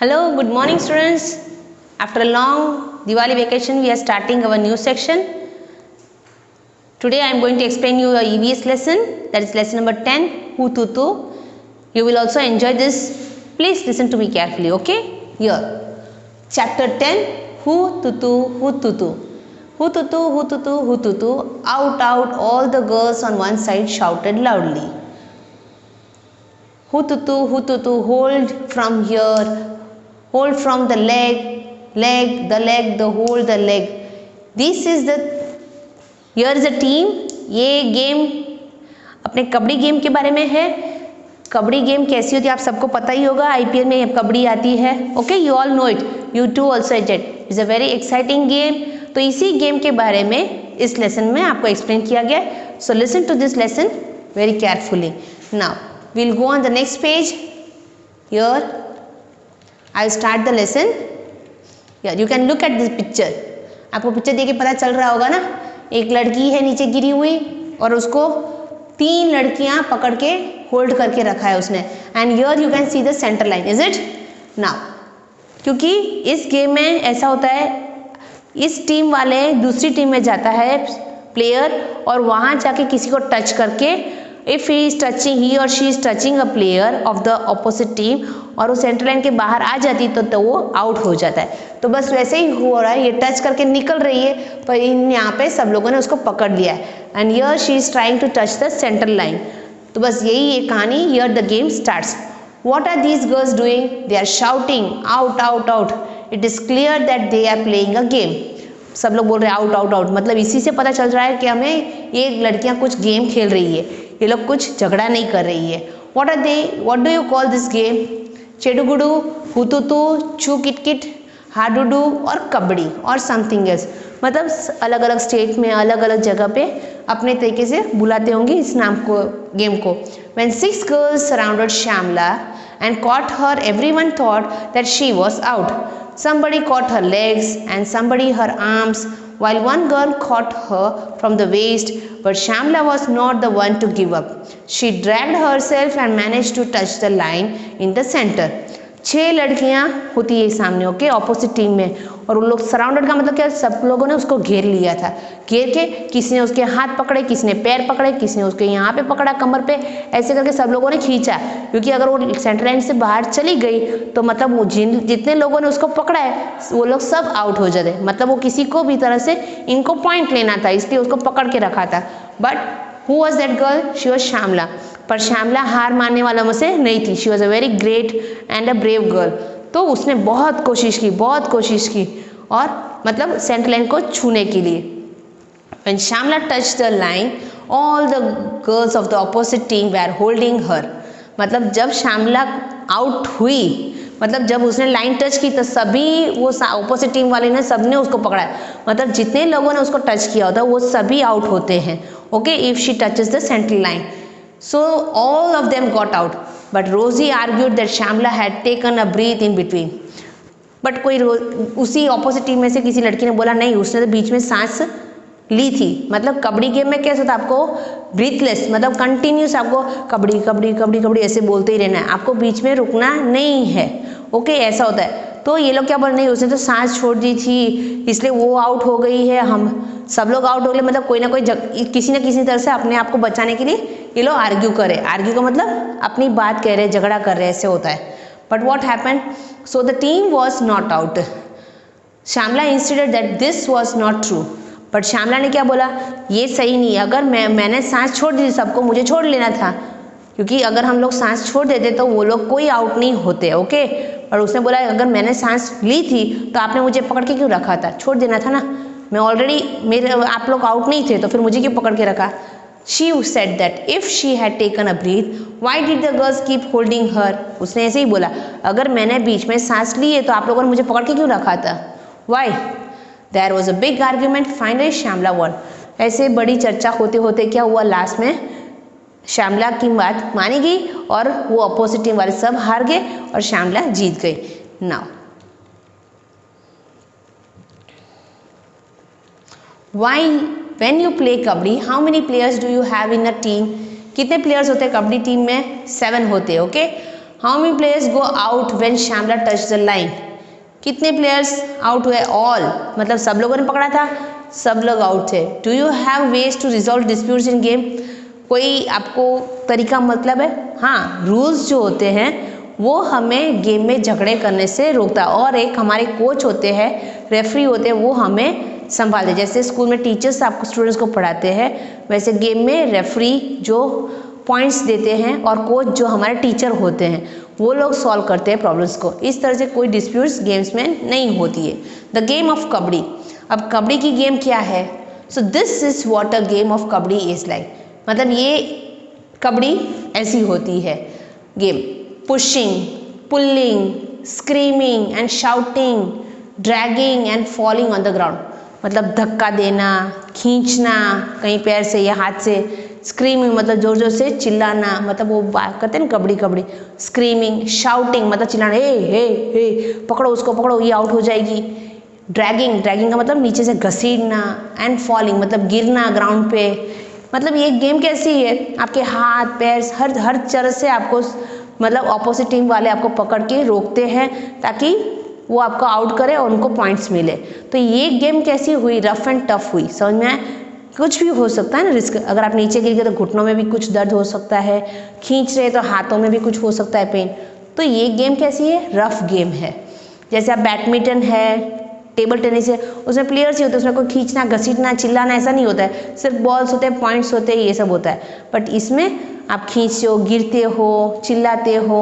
Hello, good morning students. After a long Diwali vacation, we are starting our new section. Today I am going to explain you a EVS lesson, that is lesson number 10, Hu Tu Tu. You will also enjoy this. Please listen to me carefully, okay? Here, chapter 10, Hu Tu Tu, Hu Tu Tu. Hu Tu Tu, Hu Tu Tu, Hu Tu Tu. Out, out, all the girls on one side shouted loudly. Hu Tu Tu, Hu Tu Tu, hold from here. Hold from the leg, the leg, the hold the leg. This is the, here is a team. ये game अपने kabaddi game के बारे में है. Kabaddi game कैसी होती है आप सबको पता ही होगा. IPL में कबड्डी आती है. Okay, you all know it. You too also enjoy it. It's a very exciting game. तो इसी गेम के बारे में इस लेसन में आपको एक्सप्लेन किया गया. So listen to this lesson very carefully. Now we'll go on the next page. Here I will start the lesson. Yeah, you can look at this picture. आपको पिक्चर देख के पता चल रहा होगा ना. एक लड़की है नीचे गिरी हुई और उसको तीन लड़कियां पकड़ के होल्ड करके रखा है उसने. And here you can see the centre line. Is it now? क्योंकि इस गेम में ऐसा होता है, इस टीम वाले दूसरी टीम में जाता है प्लेयर और वहां जाके किसी को टच करके, इफ ही इज टचिंग, ही और she is touching a player of the opposite team और वो सेंटर लाइन के बाहर आ जाती तो वो आउट हो जाता है. तो बस वैसे ही हो रहा है. ये टच करके निकल रही है पर इन यहाँ पे सब लोगों ने उसको पकड़ लिया है. And here she is trying to touch the centre line. तो बस यही ये कहानी. Here the game starts. What are these girls doing? They are shouting out out out. It is clear that they are playing a game. सब लोग बोल रहे हैं आउट आउट आउट. मतलब इसी से पता चल रहा है कि हमें ये लड़कियां कुछ गेम खेल रही है. ये लोग कुछ झगड़ा नहीं कर रही है. What are they? What do you call this game? Chedugudu, Hu Tu Tu, छू किट किट, हाडुडू और कबड्डी और समथिंग एल्स. मतलब अलग अलग स्टेट में अलग अलग जगह पे अपने तरीके से बुलाते होंगे इस नाम को, गेम को. When 6 girls surrounded Shamla and caught her, everyone thought that she was out. Somebody caught her legs and somebody her arms, while one girl caught her from the waist, but Shamla was not the one to give up. She dragged herself and managed to touch the line in the center. 6 लड़कियां होती है सामने, okay, opposite team में. और उन लोग surrounded का मतलब क्या, सब लोगों ने उसको घेर लिया था. घेर के किसी ने उसके हाथ पकड़े, किसी ने पैर पकड़े, किसी ने उसके यहाँ पे पकड़ा कमर पे. ऐसे करके सब लोगों ने खींचा. क्योंकि अगर वो सेंटर लाइन से बाहर चली गई तो मतलब वो जितने लोगों ने उसको पकड़ा है वो लोग सब आउट हो जाते. मतलब वो किसी को भी तरह से इनको पॉइंट लेना था, इसलिए उसको पकड़ के रखा था. But who was that girl? She was Shyamala. पर श्यामला हार मानने वालों में से नहीं थी. She was a very great and a brave girl. तो उसने बहुत कोशिश की और मतलब सेंटर लाइन को छूने के लिए. When Shamla touched the line, all the girls of the opposite team were holding her. मतलब जब श्यामला आउट हुई, मतलब जब उसने लाइन टच की तो सभी वो ऑपोजिट टीम वाले ने सबने उसको पकड़ा. मतलब जितने लोगों ने उसको टच किया होता वो सभी आउट होते हैं. Okay, if she touches the centre line. So all of them got out, but Rosie argued that Shamla had taken a breath in between. But कोई उसी ऑपोजिट टीम में से किसी लड़की ने बोला नहीं, उसने तो बीच में सांस ली थी. मतलब कबड्डी गेम में कैसे था, आपको ब्रीथलेस मतलब कंटिन्यूस आपको कबड्डी कबड्डी कबड्डी कबड्डी ऐसे बोलते ही रहना है, आपको बीच में रुकना नहीं है. ओके, ऐसा होता है. तो ये लोग क्या बोल रहे हैं, उसने तो सांस छोड़ दी थी इसलिए वो आउट हो गई है, हम सब लोग आउट हो गए. मतलब कोई ना कोई किसी न किसी तरह से अपने आप को बचाने के लिए ये लोग आर्ग्यू करे. आर्ग्यू का मतलब अपनी बात कह रहे, झगड़ा कर रहे, ऐसे होता है. But what happen? So the team was not out. Shyamala instead that this was not true. But Shyamala ने क्या बोला, ये सही नहीं है. अगर मैंने सांस छोड़ दी सबको, मुझे छोड़ लेना था. क्योंकि अगर हम लोग सांस छोड़ देते तो वो लोग कोई आउट नहीं होते. ओके, और उसने बोला अगर मैंने सांस ली थी तो आपने मुझे पकड़ के क्यों रखा था, छोड़ देना था ना. मैं ऑलरेडी आप लोग आउट नहीं थे तो फिर मुझे क्यों पकड़ के रखा. She said that if she had taken a breath, why did the girls keep holding her? उसने ऐसे ही बोला, अगर मैंने बीच में सांस ली है तो आप लोगों ने मुझे पकड़ के क्यों रखा था. Why? There was a big argument. Finally, Shamla won. ऐसे बड़ी चर्चा होते होते क्या हुआ, लास्ट में श्यामला की बात मानी गई और वो अपोजिट टीम वाले सब हार गए और श्यामला जीत गई. Now why when you play kabaddi, how many players do you have in a team? कितने प्लेयर्स होते हैं कबड्डी टीम में? 7 होते हैं. Okay, how many players go out when Shyamala touch the line? कितने प्लेयर्स आउट हुए? ऑल, मतलब सब लोगों ने पकड़ा था, सब लोग आउट थे। Do you have ways to resolve disputes in game? कोई आपको तरीका मतलब है? हाँ, रूल्स जो होते हैं वो हमें गेम में झगड़े करने से रोकता है, और एक हमारे कोच होते हैं, रेफरी होते हैं, वो हमें संभालते। जैसे स्कूल में टीचर्स आपको स्टूडेंट्स को पढ़ाते हैं, वैसे गेम में रेफरी जो पॉइंट्स देते हैं और कोच जो हमारे टीचर होते हैं वो लोग सॉल्व करते हैं प्रॉब्लम्स को। इस तरह से कोई डिस्प्यूट्स गेम्स में नहीं होती है। द गेम ऑफ कबड्डी, अब कबड्डी की गेम क्या है? So this is what a game of kabaddi is like, मतलब ये कबड्डी ऐसी होती है game. Pushing, pulling, screaming and shouting, dragging and falling on the ground, मतलब धक्का देना, खींचना कहीं पैर से या हाथ से, स्क्रीमिंग मतलब जोर जोर से चिल्लाना, मतलब वो बात करते हैं ना कबड्डी कबड्डी। स्क्रीमिंग, शाउटिंग मतलब चिल्लाना, हे पकड़ो उसको, पकड़ो ये आउट हो जाएगी। ड्रैगिंग, ड्रैगिंग का मतलब नीचे से घसीटना, एंड फॉलिंग मतलब गिरना ग्राउंड पे। मतलब ये गेम कैसी है, आपके हाथ पैर हर तरह से आपको मतलब ऑपोजिट टीम वाले आपको पकड़ के रोकते हैं ताकि वो आपको आउट करे और उनको पॉइंट्स मिले। तो ये गेम कैसी हुई? रफ एंड टफ हुई। समझ में आए? कुछ भी हो सकता है ना रिस्क, अगर आप नीचे गिर गए तो घुटनों में भी कुछ दर्द हो सकता है, खींच रहे तो हाथों में भी कुछ हो सकता है पेन। तो ये गेम कैसी है? रफ गेम है। जैसे आप बैडमिंटन है, टेबल टेनिस है, उसमें प्लेयर्स ही होते हैं, उसमें कोई खींचना घसीटना चिल्लाना ऐसा नहीं होता है, सिर्फ बॉल्स होते हैं, पॉइंट्स होते हैं, ये सब होता है। बट इसमें आप खींचते हो, गिरते हो, चिल्लाते हो,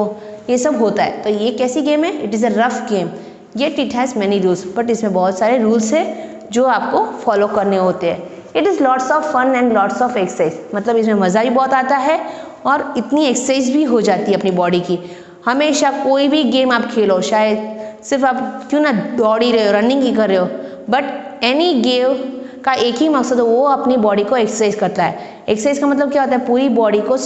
ये सब होता है। तो ये कैसी गेम है? It is a rough game, yet it has many rules, but इसमें बहुत सारे रूल्स है जो आपको फॉलो करने होते हैं। It is lots of fun and lots of exercise, मतलब इसमें मज़ा भी बहुत आता है और इतनी एक्सरसाइज भी हो जाती है अपनी बॉडी की। हमेशा कोई भी गेम आप खेलो, शायद सिर्फ आप क्यों ना दौड़ ही रहे हो, रनिंग ही कर रहे हो, बट एनी गेम का एक ही मकसद है, वो अपनी बॉडी को एक्सरसाइज करता है। एक्सरसाइज का मतलब क्या होता है? पूरी बॉडी को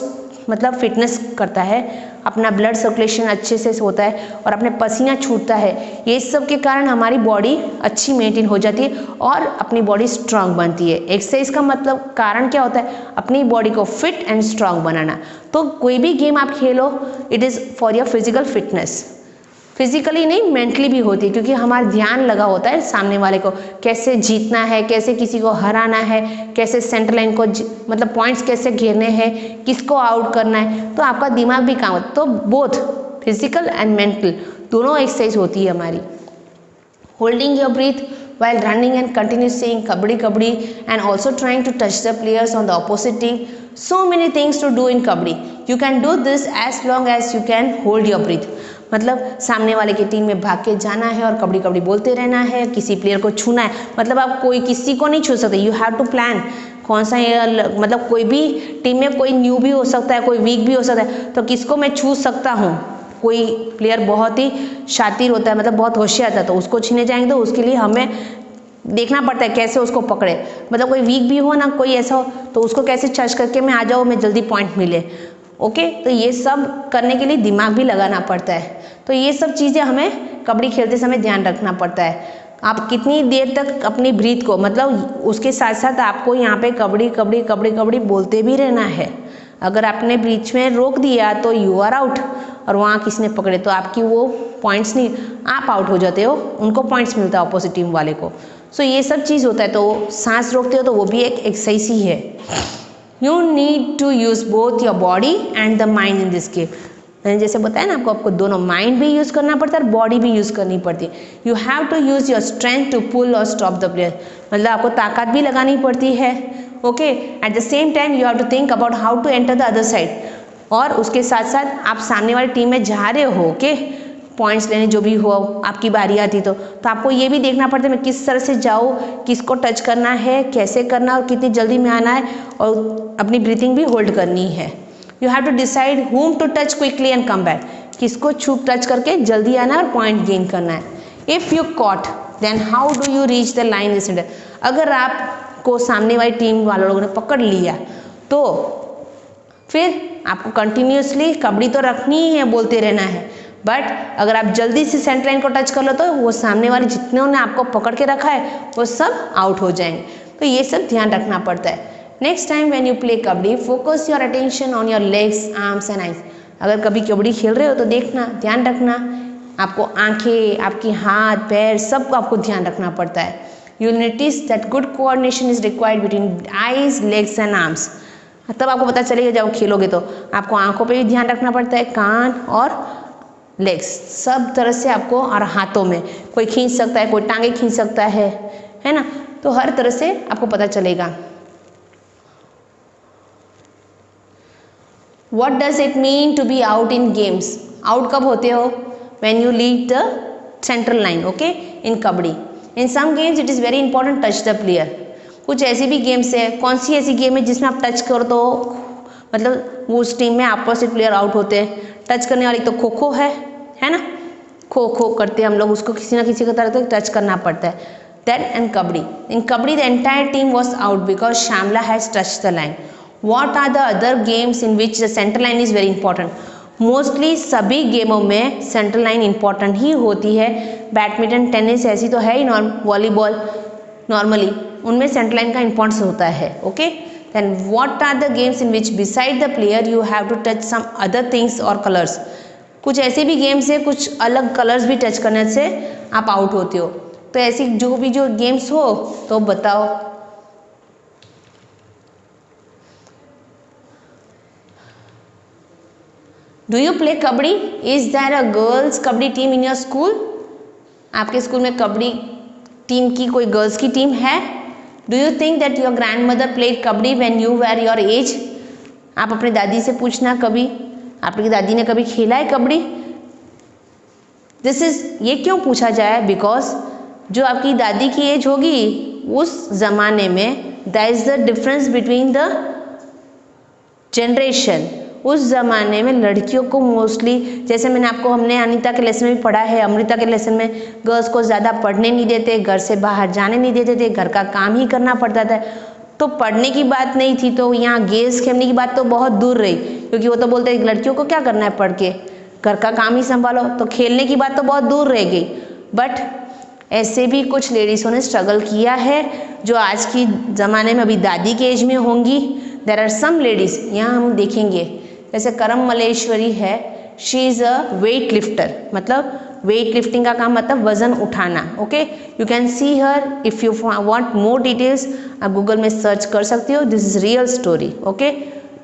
मतलब फिटनेस करता है, अपना ब्लड सर्कुलेशन अच्छे से होता है और अपने पसीना छूटता है। ये सब के कारण हमारी बॉडी अच्छी मेंटेन हो जाती है और अपनी बॉडी स्ट्रांग बनती है। एक्सरसाइज का मतलब कारण क्या होता है? अपनी बॉडी को फिट एंड स्ट्रांग बनाना। तो कोई भी गेम आप खेलो, it is for your physical fitness. Physically नहीं, मेंटली भी होती है, क्योंकि हमारा ध्यान लगा होता है सामने वाले को कैसे जीतना है, कैसे किसी को हराना है, कैसे सेंटर लाइन को मतलब पॉइंट्स कैसे घेरने हैं, किसको आउट करना है। तो आपका दिमाग भी काम, तो बोथ फिजिकल एंड मेंटल दोनों एक्सरसाइज होती है हमारी। Holding your breathe while running and continue saying kabaddi kabaddi and also trying to touch the players on the opposite team. So many things to do in kabaddi. You can do this as long as you can hold your breath. मतलब सामने वाले की team में भाग के जाना है और कबड्डी कबड्डी बोलते रहना है, किसी प्लेयर को छूना है, मतलब आप कोई किसी को नहीं छू सकते। यू हैव टू प्लान कौन सा मतलब कोई भी टीम में कोई न्यू भी हो सकता है, कोई वीक भी हो सकता है, तो किसको मैं छू सकता हूँ। कोई प्लेयर बहुत ही शातिर होता है, मतलब बहुत होशियार था, तो उसको छीने जाएंगे तो उसके लिए हमें देखना पड़ता है कैसे उसको पकड़े। मतलब कोई वीक भी हो ना, कोई ऐसा हो, तो उसको कैसे टच करके मैं आ जाऊँ, मैं जल्दी पॉइंट मिले। ओके, तो ये सब करने के लिए दिमाग भी लगाना पड़ता है। तो ये सब चीज़ें हमें कबड्डी खेलते समय ध्यान रखना पड़ता है। आप कितनी देर तक अपनी ब्रीथ को, मतलब उसके साथ साथ आपको यहाँ पे कबड्डी कबड्डी कबड्डी कबड्डी बोलते भी रहना है। अगर आपने बीच में रोक दिया तो यू आर आउट, और वहाँ किसी ने पकड़े तो आपकी वो पॉइंट्स नहीं, आप आउट हो जाते हो, उनको पॉइंट्स मिलता है अपोजिट टीम वाले को। सो ये सब चीज़ होता है। तो सांस रोकते हो तो वो भी एक एक्सरसाइज ही है। You need to use both your body and the mind in this game. मैंने जैसे बताया ना आपको दोनों माइंड भी यूज़ करना पड़ता है और बॉडी भी यूज़ करनी पड़ती है। You have to use your strength to pull or stop the player, मतलब आपको ताकत भी लगानी पड़ती है। Okay, at the same time you have to think about how to enter the other side, और उसके साथ साथ आप सामने वाली टीम में जा रहे हो, ओके, पॉइंट्स लेने जो भी हो, आपकी बारी आती तो आपको ये भी देखना पड़ता है मैं किस तरह से जाऊँ, किसको टच करना है, कैसे करना और कितनी जल्दी में आना है, और अपनी ब्रीथिंग भी होल्ड करनी है। You have to decide whom to touch quickly and come back, किसको छू टच करके जल्दी आना है और पॉइंट गेन करना है। If you caught then how do you reach the line in centre. अगर आपको सामने वाली टीम वाले लोगों ने पकड़ लिया तो फिर आपको कंटिन्यूसली कबड्डी तो रखनी ही है, बोलते रहना है, बट अगर आप जल्दी से सेंटर लाइन को टच कर लो तो वो सामने वाले जितने ने आपको पकड़ के रखा है वो सब आउट हो जाएंगे। तो ये सब ध्यान रखना पड़ता है। Next time when you play kabaddi, focus your attention on your legs, arms and eyes. अगर कभी कबड्डी खेल रहे हो तो देखना, ध्यान रखना, आपको आंखें, आपके हाथ पैर सबको आपको ध्यान रखना पड़ता है। You will notice that good coordination is required between eyes, legs and arms. तब आपको पता चलेगा जब खेलोगे तो आपको आंखों पे भी ध्यान रखना पड़ता है, कान और लेग्स सब तरह से आपको, और हाथों में कोई खींच सकता है, कोई टांगे खींच सकता है ना, तो हर तरह से आपको पता चलेगा। What does it mean to be out in games? Out कब होते हो? When you leave the central line, okay? In kabaddi. In some games it is very important touch the player. कुछ ऐसी भी गेम्स है, कौन सी ऐसी गेम है जिसमें आप टच करो तो मतलब वो उस टीम में अपोजिट प्लेयर आउट होते हैं। टच करने वाली तो खो खो है ना, खो खो करते हैं हम लोग, उसको किसी ना किसी तरह से टच करना पड़ता है। That and kabaddi. In kabaddi the entire team was out because Shamla has touched the line. What are the other games in which the central line is very important? Mostly सभी गेमों में सेंट्रल लाइन इंपॉर्टेंट ही होती है। Badminton, tennis ऐसी तो है ही, volleyball normally उनमें सेंट्रल लाइन का इंपॉर्टेंस होता है। Okay, then what are the games in which beside the player you have to touch some other things or colours? कुछ ऐसे भी गेम्स है, कुछ अलग कलर्स भी टच करने से आप आउट होते हो। तो ऐसी जो गेम्स हो तो बताओ। Do you play kabaddi? Is there a girls kabaddi team in your school? आपके स्कूल में कबड्डी टीम की कोई गर्ल्स की टीम है? Do you think that your grandmother played kabaddi when you were your age? आप अपनी दादी से पूछना, कभी आपकी दादी ने कभी खेला है कबड्डी? दिस इज, ये क्यों पूछा जाए? बिकॉज जो आपकी दादी की एज होगी उस जमाने में, that is the difference between the generation. उस ज़माने में लड़कियों को मोस्टली, जैसे हमने अनीता के लेसन में भी पढ़ा है, अमृता के लेसन में, गर्ल्स को ज़्यादा पढ़ने नहीं देते, घर से बाहर जाने नहीं देते थे, घर का काम ही करना पड़ता था। तो पढ़ने की बात नहीं थी, तो यहाँ गेम्स खेलने की बात तो बहुत दूर रही, क्योंकि वो तो बोलते लड़कियों को क्या करना है पढ़ के, घर का काम ही संभालो, तो खेलने की बात तो बहुत दूर रह गई। बट ऐसे भी कुछ लेडीज़ों ने स्ट्रगल किया है जो आज की ज़माने में अभी दादी के एज में होंगी। देर आर सम लेडीज़, यहाँ हम देखेंगे, जैसे करम मलेश्वरी है, she is a weight lifter, मतलब वेट लिफ्टिंग का काम मतलब वजन उठाना। Okay, you can see her, if you want more details आप गूगल में सर्च कर सकते हो। This is real story. Okay,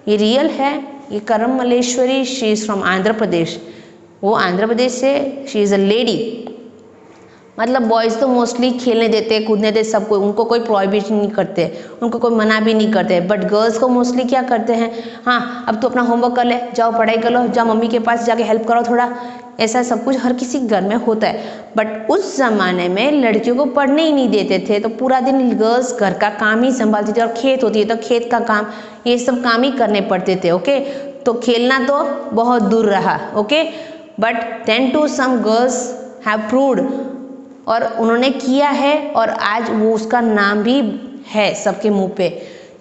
ये रियल है। ये Karam Malleswari, she is from Andhra Pradesh, वो आंध्र प्रदेश से, शी इज़ अ लेडी। मतलब बॉयज़ तो मोस्टली खेलने देते, कूदने देते सबको, उनको कोई प्रोहिबिशन नहीं करते, उनको कोई मना भी नहीं करते। बट गर्ल्स को मोस्टली क्या करते हैं, हाँ अब तो अपना होमवर्क कर ले, जाओ पढ़ाई कर लो, जाओ मम्मी के पास जाके हेल्प करो थोड़ा, ऐसा सब कुछ हर किसी घर में होता है। बट उस ज़माने में लड़कियों को पढ़ने ही नहीं देते थे, तो पूरा दिन गर्ल्स घर का काम ही संभालती थी, और खेत होती है तो खेत का काम, ये सब काम ही करने पड़ते थे। ओके, तो खेलना तो बहुत दूर रहा। Okay, but then too some girls have proved, और उन्होंने किया है, और आज वो उसका नाम भी है सबके मुंह पे।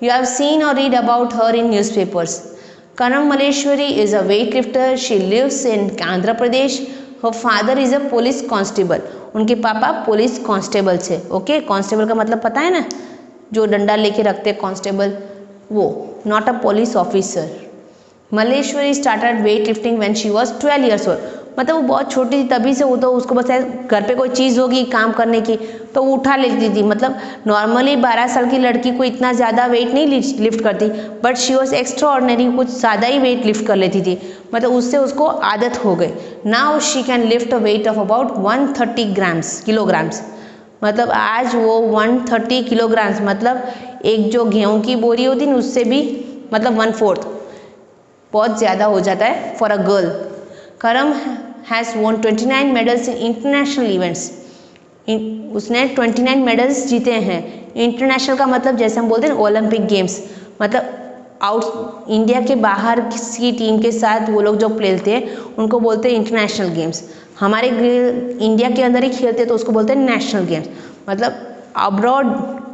यू हैव सीन और read about her in newspapers. Karam Malleswari is a weight lifter, she lives in Andhra Pradesh, her father is a police constable, उनके पापा पुलिस कांस्टेबल थे। ओके, कांस्टेबल का मतलब पता है ना, जो डंडा लेके रखते कांस्टेबल, वो, not a police officer. Malleswari started weight lifting when she was 12 years old, मतलब वो बहुत छोटी थी तभी से, वो तो उसको बस घर पे कोई चीज़ होगी काम करने की तो वो उठा लेती थी। मतलब नॉर्मली 12 साल की लड़की को इतना ज़्यादा वेट नहीं लिफ्ट करती, but she was extra ordinary, कुछ ज़्यादा ही वेट लिफ्ट कर लेती थी, मतलब उससे उसको आदत हो गई। Now she can lift a weight of about 130 kilograms, मतलब आज वो 130 किलोग्राम्स, मतलब एक जो गेहूँ की बोरी होती है उससे भी मतलब 1/4, बहुत ज़्यादा हो जाता है फॉर अ गर्ल। करम has won 29 medals in international events, उसने 29 मेडल्स जीते हैं। इंटरनेशनल का मतलब जैसे हम बोलते हैं ओलंपिक गेम्स, मतलब आउट इंडिया के बाहर किसी टीम के साथ वो लोग जो खेलते हैं उनको बोलते हैं इंटरनेशनल गेम्स। हमारे इंडिया के अंदर ही खेलते हैं तो उसको बोलते हैं नेशनल गेम्स, मतलब abroad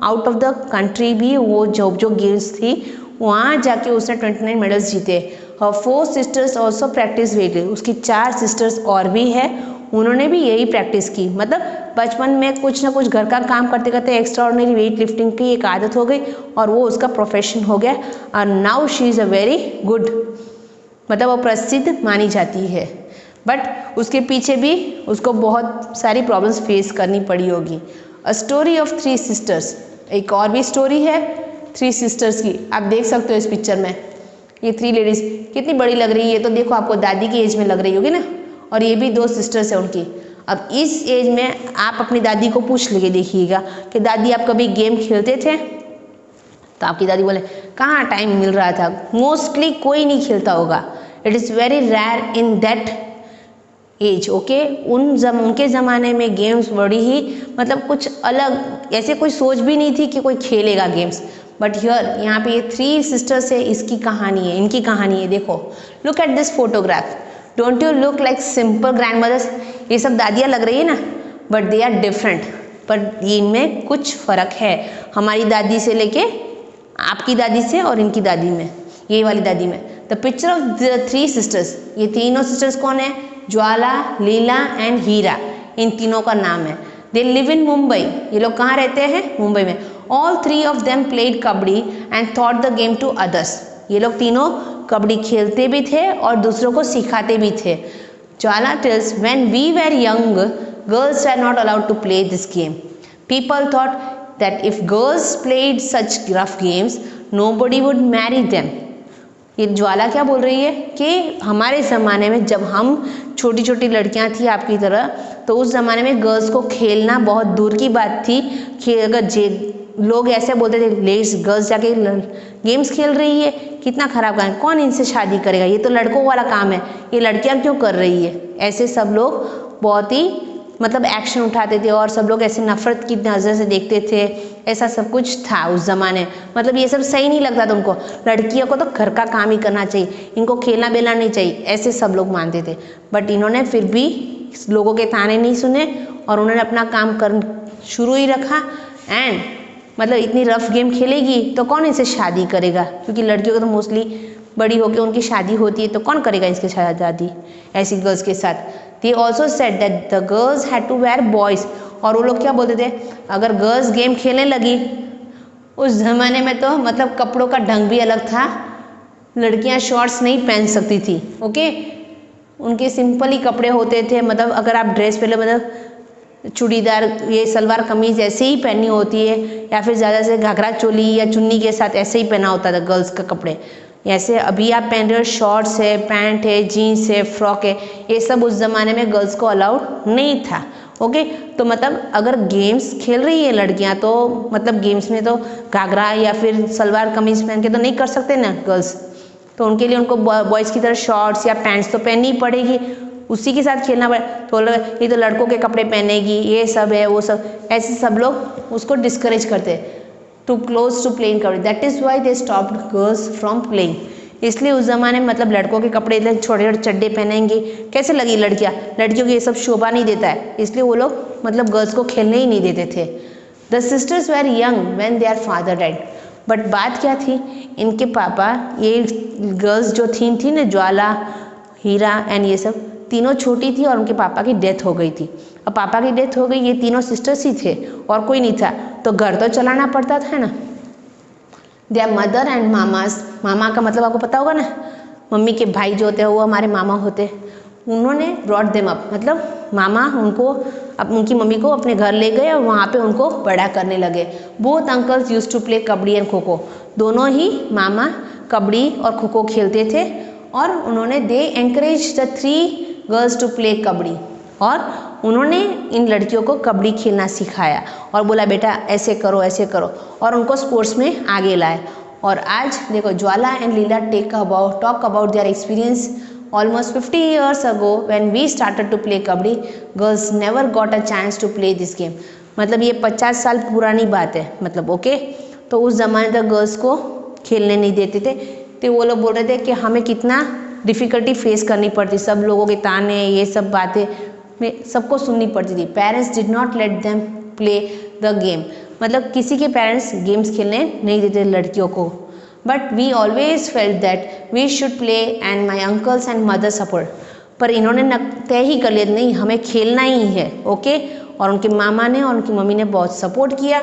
out of the country भी वो जो गेम्स थी वहाँ जाके उसने 29 मेडल्स जीते। हर 4 sisters also practice weight lift, उसकी 4 सिस्टर्स और भी है, उन्होंने भी यही प्रैक्टिस की। मतलब बचपन में कुछ ना कुछ घर का काम करते करते एक्स्ट्रा ऑर्डिनरी वेट लिफ्टिंग की एक आदत हो गई और वो उसका प्रोफेशन हो गया। और now she is a very good मतलब वो प्रसिद्ध मानी जाती है, बट उसके पीछे भी उसको बहुत सारी प्रॉब्लम्स फेस करनी पड़ी होगी। A story of three sisters, एक और भी स्टोरी है थ्री सिस्टर्स की, आप देख सकते हो इस पिक्चर में। ये थ्री लेडीज़ कितनी बड़ी लग रही है, तो देखो आपको दादी की एज में लग रही होगी ना, और ये भी दो सिस्टर्स है उनकी। अब इस एज में आप अपनी दादी को पूछ लेके देखिएगा कि दादी आप कभी गेम खेलते थे, तो आपकी दादी बोले कहाँ टाइम मिल रहा था, मोस्टली कोई नहीं खेलता होगा, it is very rare in that age. Okay, उनके ज़माने में गेम्स बड़ी ही मतलब कुछ अलग, ऐसे कोई सोच भी नहीं थी कि कोई खेलेगा गेम्स। बट हियर यहाँ पे ये थ्री सिस्टर्स है, इसकी कहानी है, इनकी कहानी है। देखो, look at this photograph, don't you look like simple grandmothers. ये सब दादियाँ लग रही है ना, बट दे आर डिफरेंट, पर इनमें कुछ फ़र्क है हमारी दादी से लेके आपकी दादी से और इनकी दादी में, ये वाली दादी में। The picture of the three sisters, ये तीनों सिस्टर्स कौन है? ज्वाला, लीला एंड हीरा, इन तीनों का नाम है। दे लिव इन मुंबई, ये लोग कहाँ रहते हैं? मुंबई में। All three of them played kabaddi and thought the game to others, ये लोग तीनों कबड्डी खेलते भी थे और दूसरों को सिखाते भी थे। Jwala tells, when we were young girls are not allowed to play this game, people thought that if girls played such rough games, nobody would marry them। ये ज्वाला क्या बोल रही है कि हमारे ज़माने में जब हम छोटी छोटी लड़कियां थी आपकी तरह, तो उस ज़माने में गर्ल्स को खेलना बहुत दूर की बात थी। अगर लोग ऐसे बोलते थे लेडीज गर्ल्स जाके गेम्स खेल रही है, कितना ख़राब काम है, कौन इनसे शादी करेगा, ये तो लड़कों वाला काम है, ये लड़कियां क्यों कर रही है। ऐसे सब लोग बहुत ही मतलब एक्शन उठाते थे और सब लोग ऐसे नफरत की नज़र से देखते थे, ऐसा सब कुछ था उस ज़माने। मतलब ये सब सही नहीं लगता था उनको, लड़कियों को तो घर का काम ही करना चाहिए, इनको खेलना बेलना नहीं चाहिए, ऐसे सब लोग मानते थे। बट इन्होंने फिर भी लोगों के ताने नहीं सुने और उन्होंने अपना काम कर शुरू ही रखा। एंड मतलब इतनी रफ गेम खेलेगी तो कौन इनसे शादी करेगा, क्योंकि लड़कियों को तो मोस्टली बड़ी होकर उनकी शादी होती है, तो कौन करेगा इसके शादी ऐसी गर्ल्स के साथ। They also said that the girls had to wear boys, और वो लोग क्या बोलते थे, अगर गर्ल्स गेम खेलने लगी उस ज़माने में तो मतलब कपड़ों का ढंग भी अलग था, लड़कियां शॉर्ट्स नहीं पहन सकती थी। ओके, उनके सिंपल ही कपड़े होते थे, मतलब अगर आप ड्रेस पहले मतलब चूड़ीदार ये सलवार कमीज ऐसे ही पहननी होती है, या फिर ज़्यादा से घाघरा चोली या चुन्नी के साथ ऐसे ही पहना होता था गर्ल्स का कपड़े। ऐसे अभी आप पहन रहे हो शॉर्ट्स है, पैंट है, जीन्स है, फ्रॉक है, ये सब उस ज़माने में गर्ल्स को अलाउड नहीं था। ओके, तो मतलब अगर गेम्स खेल रही है लड़कियां तो मतलब गेम्स में तो घाघरा या फिर सलवार कमीज पहन के तो नहीं कर सकते ना गर्ल्स, तो उनके लिए उनको बॉयज़ की तरह शॉर्ट्स या पैंट्स तो पहननी ही पड़ेगी, उसी के साथ खेलना पड़े। तो ये तो लड़कों के कपड़े पहनेगी, ये सब है वो सब, ऐसे सब लोग उसको डिस्करेज करते to close to playing kabaddi. That is why they stopped girls from playing. इसलिए उस ज़माने में मतलब लड़कों के कपड़े इतने छोटे छोटे चड्डे पहनेंगे, कैसे लगी लड़कियाँ, लड़कियों को ये सब शोभा नहीं देता है, इसलिए वो लोग मतलब गर्ल्स को खेलने ही नहीं देते थे। The sisters were young when their father died, but बात क्या थी, इनके पापा, ये गर्ल्स जो थी ना ज्वाला, हीरा एंड ये सब तीनों छोटी थी और उनके पापा की डेथ हो गई थी। अब पापा की डेथ हो गई, ये तीनों सिस्टर्स ही थे और कोई नहीं था, तो घर तो चलाना पड़ता था ना। देयर मदर एंड मामास, मामा का मतलब आपको पता होगा ना, मम्मी के भाई जो होते हैं वो हमारे मामा होते हैं। उन्होंने ब्रॉट देम अप, मतलब मामा उनको अब उनकी मम्मी को अपने घर ले गए और वहाँ पे उनको बड़ा करने लगे। Both uncles used to play kabaddi and kho kho, दोनों ही मामा कबड्डी और खो खो खेलते थे और उन्होंने they encourage the three girls to play kabaddi, और उन्होंने इन लड़कियों को कबड्डी खेलना सिखाया और बोला बेटा ऐसे करो ऐसे करो, और उनको स्पोर्ट्स में आगे लाए। और आज देखो Jwala and Leela talk about their experience almost 50 years ago when we started to play kabaddi, girls never got a chance to play this game। मतलब ये 50 साल पुरानी बात है, मतलब ओके, तो उस ज़माने तक गर्ल्स को खेलने नहीं देते थे। तो वो लोग बोल रहे थे कि हमें कितना डिफ़िकल्टी फेस करनी पड़ती, सब लोगों के ताने ये सब बातें में सबको सुननी पड़ती थी। Parents did not let them play the game, मतलब किसी के पेरेंट्स गेम्स खेलने नहीं देते लड़कियों को। But we always felt that we should play and my uncles and mother support, पर इन्होंने तय ही कर लिया नहीं हमें खेलना ही है। ओके, और उनके मामा ने और उनकी मम्मी ने बहुत सपोर्ट किया।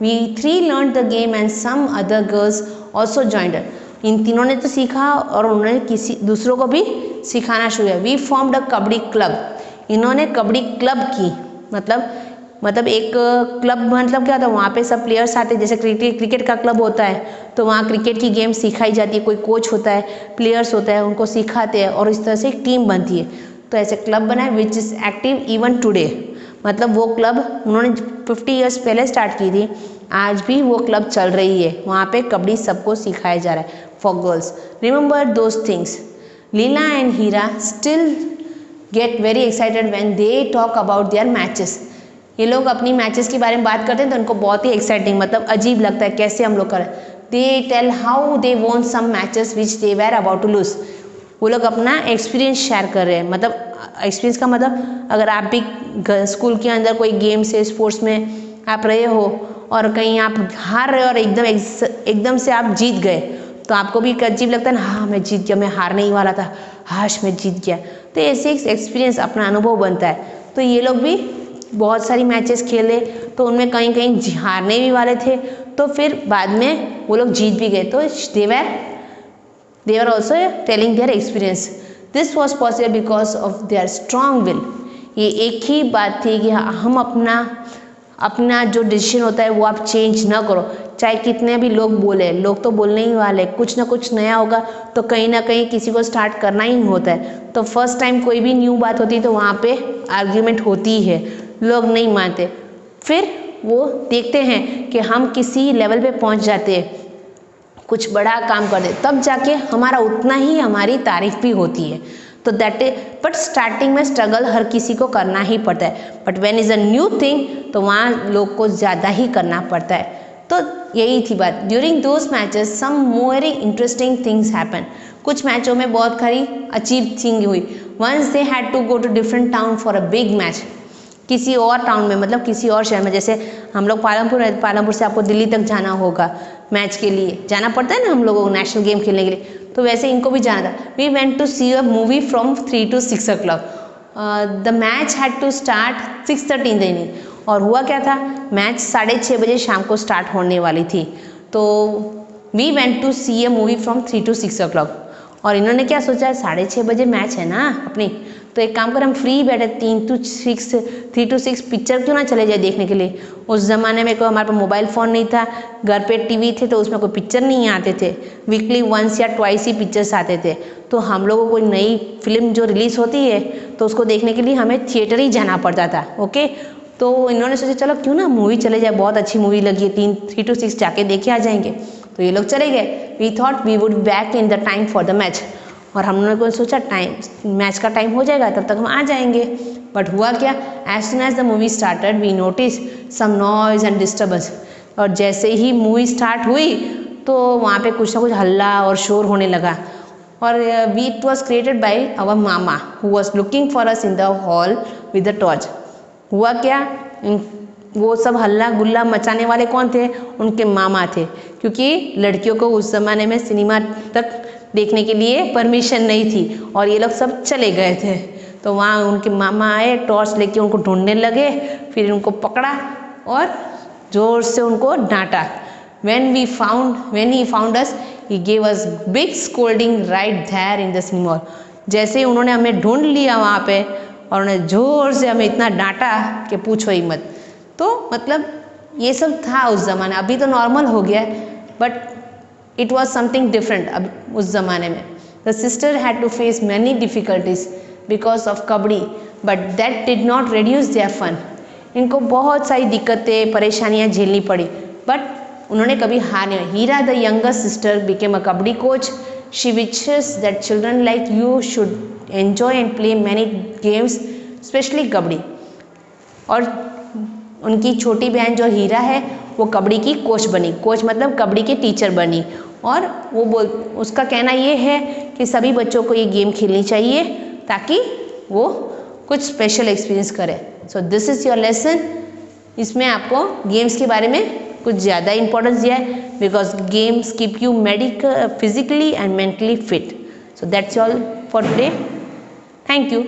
We three learn the game and some other girls also joined. इन तीनों ने तो सीखा और उन्होंने किसी दूसरों को भी सिखाना शुरू किया। We formed a kabaddi club, इन्होंने कबड्डी क्लब की, मतलब एक क्लब मतलब क्या था, वहाँ पे सब प्लेयर्स आते, जैसे क्रिकेट का क्लब होता है तो वहाँ क्रिकेट की गेम सिखाई जाती है, कोई कोच होता है, प्लेयर्स होता है, उनको सिखाते हैं और इस तरह से एक टीम बनती है। तो ऐसे क्लब बना है which is active even today, मतलब वो क्लब उन्होंने 50 ईयर्स पहले स्टार्ट की थी, आज भी वो क्लब चल रही है, वहाँ पे कबड्डी सबको सिखाया जा रहा है for girls. Remember those things. Leela and Heera still get very excited when they talk about their matches. ये लोग अपनी मैचेस के बारे में बात करते हैं तो उनको बहुत ही एक्साइटिंग, मतलब अजीब लगता है कैसे हम लोग करें। They tell how they won some matches which they were about to lose. वो लोग अपना एक्सपीरियंस शेयर कर रहे हैं, मतलब एक्सपीरियंस का मतलब अगर आप भी स्कूल के अंदर कोई गेम से स्पोर्ट्स में आप रहे हो और कहीं आप हार रहे हो और एकदम से आप जीत गए तो आपको भी अजीब लगता है ना, हाँ मैं जीत गया, मैं हारने ही वाला था, हाश मैं जीत गया। तो ऐसे एक एक्सपीरियंस अपना अनुभव बनता है। तो ये लोग भी बहुत सारी मैचेस खेले तो उनमें कहीं कहीं हारने भी वाले थे, तो फिर बाद में वो लोग जीत भी गए। तो they were also telling their experience. This was possible because of their strong will. ये एक ही बात थी कि हम अपना जो डिसीजन होता है वो आप चेंज ना करो, चाहे कितने भी लोग बोले, लोग तो बोलने ही वाले, कुछ ना कुछ नया होगा तो कहीं ना कहीं किसी को स्टार्ट करना ही होता है। तो फर्स्ट टाइम कोई भी न्यू बात होती है तो वहाँ पे आर्ग्यूमेंट होती है, लोग नहीं मानते, फिर वो देखते हैं कि हम किसी लेवल पे पहुँच जाते हैं, कुछ बड़ा काम कर दे, तब जाके हमारा उतना ही हमारी तारीफ भी होती है। तो दैट इज, बट स्टार्टिंग में स्ट्रगल हर किसी को करना ही पड़ता है, but when is a new thing तो वहाँ लोग को ज़्यादा ही करना पड़ता है। तो यही थी बात। During those matches some very interesting things happen. कुछ मैचों में बहुत सारी अचीव थिंग हुई। Once they had to go to different town for a big match, किसी और टाउन में, मतलब किसी और शहर में, जैसे हम लोग पालमपुर है, पालमपुर से आपको दिल्ली तक जाना होगा, मैच के लिए जाना पड़ता है ना हम लोगों को नेशनल गेम खेलने के लिए, तो वैसे इनको भी जाना था। We went to see a movie from 3 to 6 o'clock। The match had to start 6:30 in the evening, और हुआ क्या था, मैच 6:30 बजे शाम को स्टार्ट होने वाली थी। तो we went to see a movie from 3 to 6 o'clock, और इन्होंने क्या सोचा, 6:30 बजे मैच है ना अपनी, तो एक काम कर, हम फ्री बैठे 3 to 6 पिक्चर क्यों ना चले जाए देखने के लिए। उस ज़माने में कोई हमारे पास मोबाइल फ़ोन नहीं था, घर पे टीवी थे तो उसमें कोई पिक्चर नहीं आते थे, वीकली वंस या ट्वाइस ही पिक्चर्स आते थे। तो हम लोगों को कोई नई फिल्म जो रिलीज़ होती है तो उसको देखने के लिए हमें थिएटर ही जाना पड़ता था। ओके, तो इन्होंने सोचा चलो क्यों ना मूवी चले जाए, बहुत अच्छी मूवी लगी है, 3 to 6 जाके देखे आ जाएंगे। तो ये लोग चले गए। We thought we would back in the time for the match, और हम लोगों ने सोचा मैच का टाइम हो जाएगा तब तक हम आ जाएंगे। बट हुआ क्या, as soon as the movie started we notice some noise and disturbance, और जैसे ही मूवी स्टार्ट हुई तो वहाँ पे कुछ ना कुछ हल्ला और शोर होने लगा। और it was created by our mama who was looking for us in the hall with the torch. हुआ क्या, वो सब हल्ला गुल्ला मचाने वाले कौन थे, उनके मामा थे, क्योंकि लड़कियों को उस ज़माने में सिनेमा तक देखने के लिए परमिशन नहीं थी और ये लोग सब चले गए थे। तो वहाँ उनके मामा आए, टॉर्च लेके उनको ढूंढने लगे, फिर उनको पकड़ा और ज़ोर से उनको डांटा। when he found us he gave us big scolding right there in the cinema hall। जैसे ही उन्होंने हमें ढूंढ लिया वहाँ पे और उन्हें ज़ोर से हमें इतना डांटा कि पूछो ही मत। तो मतलब ये सब था उस ज़माने, अभी तो नॉर्मल हो गया है, but it was something different. अब उस ज़माने में the sister had to face many difficulties because of kabaddi, but that did not reduce their fun. इनको बहुत सारी दिक्कतें परेशानियाँ झेलनी पड़ी, बट उन्होंने कभी हार नहीं। Heera the youngest sister became a kabaddi coach. She wishes that children like you should enjoy and play many games, specially kabaddi. और उनकी छोटी बहन जो हीरा है वो कबड्डी की कोच बनी, कोच मतलब कबड्डी की टीचर बनी, और वो उसका कहना ये है कि सभी बच्चों को ये गेम खेलनी चाहिए ताकि वो कुछ स्पेशल एक्सपीरियंस करे। So this is your lesson. इसमें आपको गेम्स के बारे में कुछ ज़्यादा इंपॉर्टेंस दिया है, because games keep you physically and mentally fit. So that's all for today. Thank you.